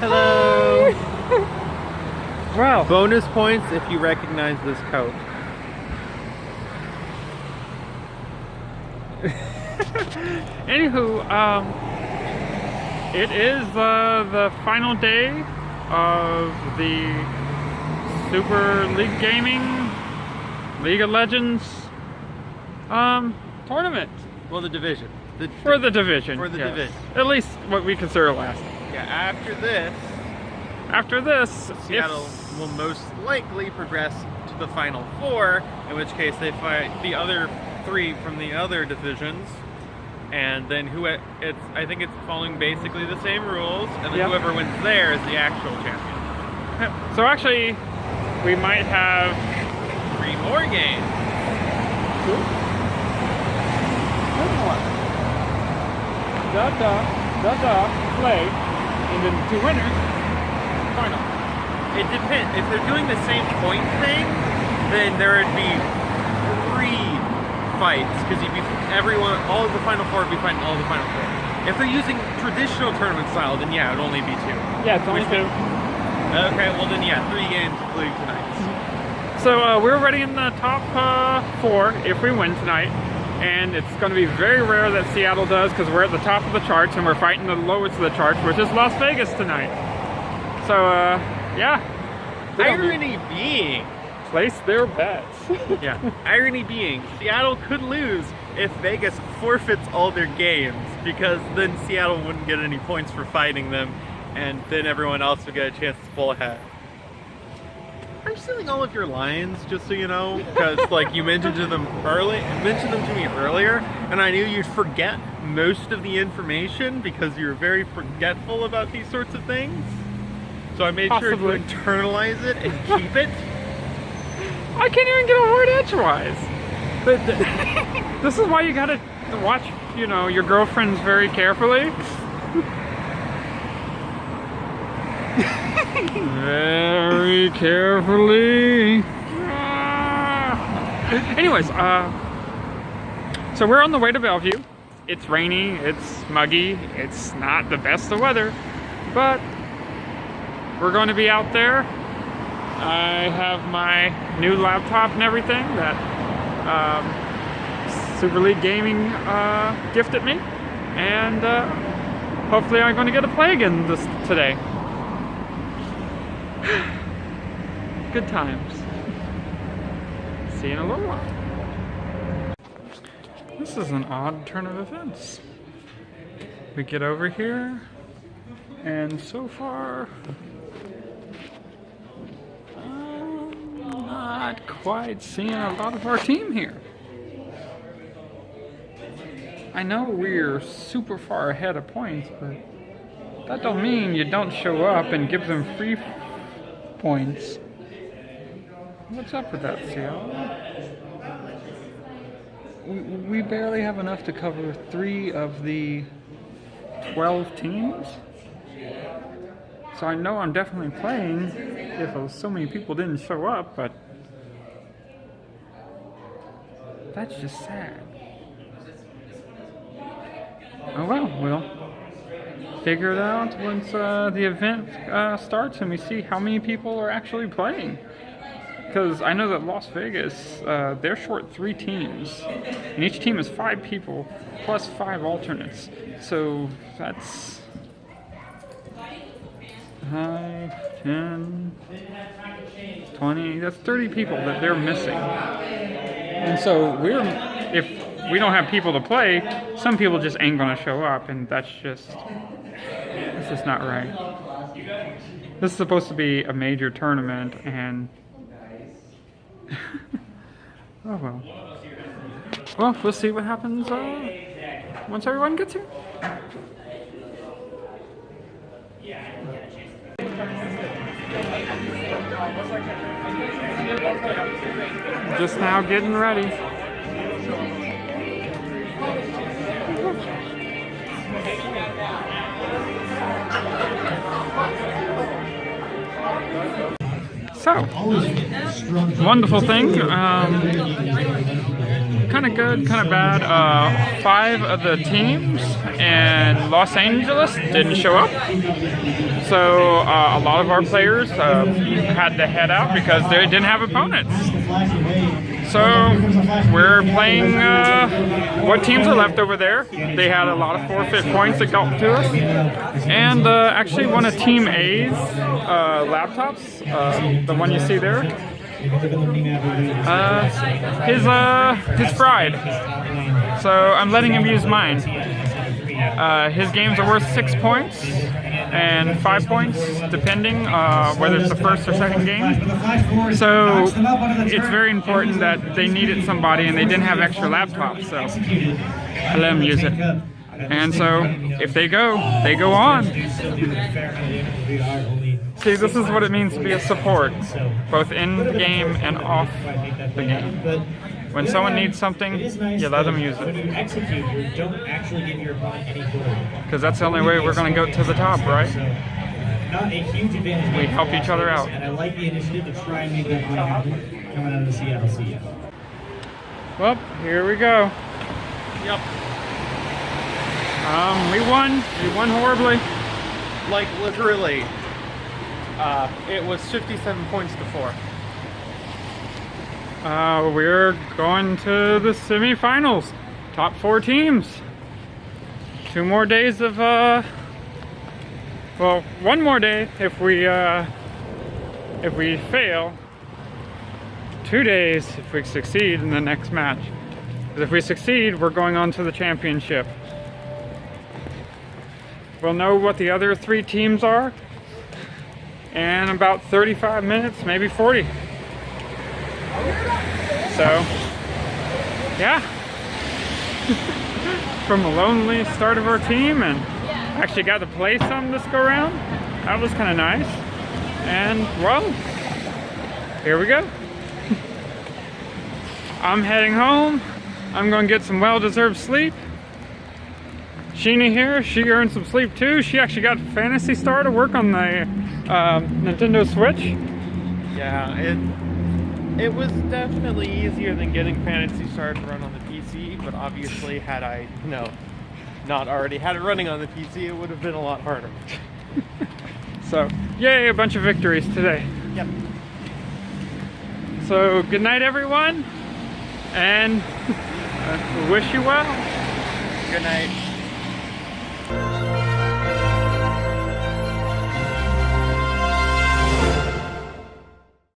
Hello. Wow. Bonus points if you recognize this coat. Anywho, it is the final day of the Super League Gaming League of Legends tournament. Well, the division. For the division. For the division. At least what we consider last. Yeah, after this, Seattle will most likely progress to the Final Four, in which case they fight the other 3 from the other divisions, and then I think it's following basically the same rules, and then whoever wins there is the actual champion. So actually, we might have 3 more games. Play, and then 2 winners, final. It depends. If they're doing the same point thing, then there would be 3 fights, because all of the Final Four would be fighting all of the Final Four. If they're using traditional tournament style, then yeah, it would only be 2. Yeah, it's only 2. Okay, well then yeah, 3 games including tonight's. So we're already in the top 4 if we win tonight. And it's going to be very rare that Seattle does, because we're at the top of the charts and we're fighting the lowest of the charts, which is Las Vegas tonight. So, yeah. Irony being, place their bets. Yeah. Irony being, Seattle could lose if Vegas forfeits all their games, because then Seattle wouldn't get any points for fighting them, and then everyone else would get a chance to pull ahead. I'm stealing all of your lines, just so you know, because like you mentioned them to me earlier, and I knew you'd forget most of the information because you're very forgetful about these sorts of things. So I made sure to internalize it and keep it. I can't even get a word edgewise. But this is why you gotta watch, your girlfriends very carefully. Very carefully. Anyways, so we're on the way to Bellevue. It's rainy, it's muggy, it's not the best of weather, but we're going to be out there. I have my new laptop and everything that Super League Gaming gifted me, and hopefully I'm going to get to play again today. Good times. See you in a little while. This is an odd turn of events. We get over here, and so far, I'm not quite seeing a lot of our team here. I know we're super far ahead of points, but that don't mean you don't show up and give them free points. What's up with that, Seattle? We barely have enough to cover 3 of the 12 teams. So I know I'm definitely playing if so many people didn't show up, but that's just sad. Oh well, we'll figure it out once the event starts and we see how many people are actually playing. Because I know that Las Vegas, they're short 3 teams, and each team is 5 people plus 5 alternates. So that's 5, 10, 20, that's 30 people that they're missing. And so if we don't have people to play, some people just ain't gonna show up, and that's just not right. This is supposed to be a major tournament, and oh well. Well, we'll see what happens once everyone gets here. Just now getting ready. So, wonderful thing. Kind of good, kind of bad. 5 of the teams in Los Angeles didn't show up. So a lot of our players had to head out because they didn't have opponents. So we're playing what teams are left over there. They had a lot of forfeit points that got to us. And actually one of Team A's laptops, the one you see there, his fried. So I'm letting him use mine. His games are worth 6 points and 5 points, depending whether it's the first or second game. So it's very important that they needed somebody and they didn't have extra laptops, so I let them use it. And so if they go on. See, this is what it means to be a support, both in the game and off the game. When someone needs something, you let them use it. Because that's the only way we're going to go to the top, right? We help each other out. And I like the initiative to try and make that point happen coming out of the Seattle CF. Well, here we go. Yep. We won. We won horribly. Like literally, it was 57 points to 4. We're going to the semifinals. Top 4 teams. 2 more days of, well, 1 more day if we fail. 2 days if we succeed in the next match. Because if we succeed, we're going on to the championship. We'll know what the other 3 teams are in about 35 minutes, maybe 40. So, yeah. From a lonely start of our team, and actually got to play some this go round. That was kind of nice. And, well, here we go. I'm heading home. I'm going to get some well-deserved sleep. Sheena here, she earned some sleep too. She actually got Phantasy Star to work on the Nintendo Switch. Yeah, it was definitely easier than getting Phantasy Star to run on the PC, but obviously had I, not already had it running on the PC, it would have been a lot harder. So, yay, a bunch of victories today. Yep. So, good night everyone, and wish you well. Good night.